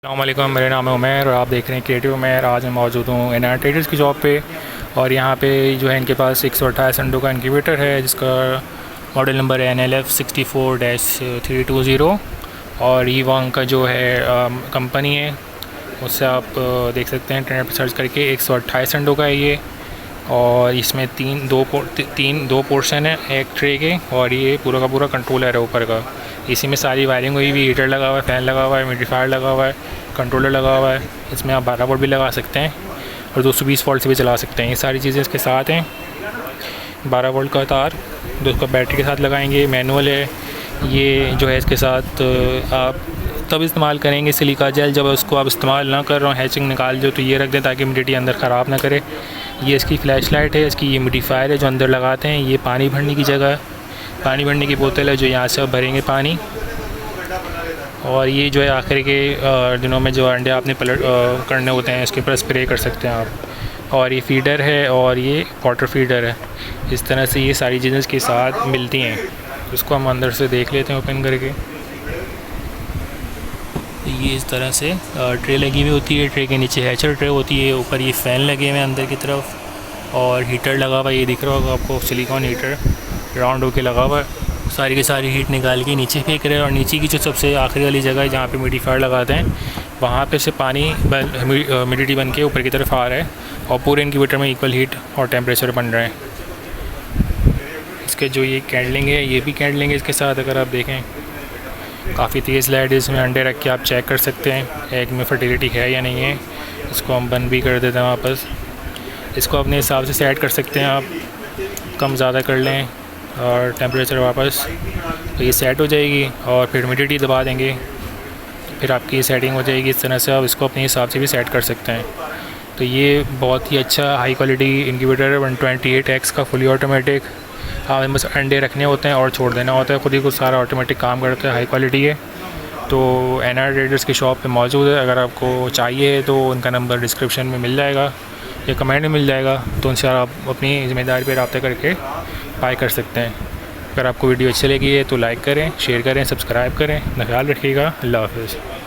अस्सलामुअलैकुम, मेरा नाम है उमैर और आप देख रहे हैं क्रिएटिव उमैर। आज मैं मौजूद हूँ एनआर ट्रेडर्स की जॉब पे और यहाँ पे जो है इनके पास 128 अंडों का इंक्यूबेटर है जिसका मॉडल नंबर है NLF64-320 और ईवांग का जो है कंपनी है उससे आप देख सकते हैं इंटरनेट पर सर्च करके। 128 अंडों का है ये और इसमें दो पोर्शन है एक ट्रे के और ये पूरा का पूरा कंट्रोलर है ऊपर का। इसी में सारी वायरिंग हुई हुई, हीटर लगा हुआ है, फ़ैन लगा हुआ है, हुमिडिफायर लगा हुआ है, कंट्रोलर लगा हुआ है। इसमें आप 12 वोल्ट भी लगा सकते हैं और 220 वोल्ट से भी चला सकते हैं। ये सारी चीज़ें इसके साथ हैं। 12 वोल्ट का तार जो उसका बैटरी के साथ लगाएंगे, मैनुअल है। ये जो है इसके साथ आप तब इस्तेमाल करेंगे सिलिका जेल जब उसको आप इस्तेमाल ना कर रहे हो, हैचिंग निकाल दो तो ये रख दें ताकि ह्यूमिडिटी अंदर ख़राब ना करे। ये इसकी फ्लैश लाइट है, इसकी ह्यूमिडिफायर है जो अंदर लगाते हैं। ये पानी भरने की जगह, पानी भरने की बोतल है जो यहाँ से आप भरेंगे पानी। और ये जो है आखिर के दिनों में जो अंडे आपने पलट करने होते हैं इसके ऊपर स्प्रे कर सकते हैं आप। और ये फीडर है और ये वाटर फीडर है। इस तरह से ये सारी चीज़ें इसके साथ मिलती हैं। इसको हम अंदर से देख लेते हैं ओपन करके। ये इस तरह से ट्रे लगी हुई होती है, ट्रे के नीचे हैचर ट्रे होती है, ऊपर ये फ़ैन लगे हुए हैं अंदर की तरफ और हीटर लगा हुआ है। ये दिख रहा होगा आपको, सिलिकॉन हीटर राउंड होके लगा हुआ है। सारी की सारी हीट निकाल के नीचे फेंक रहे हैं और नीचे की जो सबसे आखिरी वाली जगह है जहाँ पे ह्यूमिडिफायर लगाते हैं वहाँ पे से पानी ह्यूमिडिटी बन के ऊपर की तरफ आ रहा है और पूरे इंक्यूबेटर में इक्वल हीट और टेम्परेचर बन रहे हैं। इसके जो ये कैंडलिंग है ये भी कैंडलिंग है इसके साथ। अगर आप देखें काफ़ी तेज़ लाइट है, इसमें अंडे रख के आप चेक कर सकते हैं एग में फर्टिलिटी है या नहीं है। इसको हम बंद भी कर देते हैं वापस। इसको अपने हिसाब से सेट कर सकते हैं आप, कम ज़्यादा कर लें और टेम्परेचर वापस, तो ये सेट हो जाएगी और फिर ह्यूमिडिटी दबा देंगे फिर आपकी सेटिंग हो जाएगी। इस तरह से आप इसको अपने हिसाब से भी सेट कर सकते हैं। तो ये बहुत ही अच्छा हाई क्वालिटी इंक्यूबेटर है 128X का, फुली ऑटोमेटिक। हाँ, बस अंडे रखने होते हैं और छोड़ देना होता है, खुद ही कुछ सारा ऑटोमेटिक काम करता है, हाई क्वालिटी है। तो एनआर ट्रेडर्स की शॉप पे मौजूद है। अगर आपको चाहिए तो उनका नंबर डिस्क्रिप्शन में मिल जाएगा या कमेंट में मिल जाएगा, तो उनसे आप अपनी ज़िम्मेदारी पर रब्ता करके बाय कर सकते हैं। अगर आपको वीडियो अच्छी लगी है तो लाइक करें, शेयर करें, सब्सक्राइब करें। अपना ख्याल रखिएगा। अल्लाह हाफ़िज़।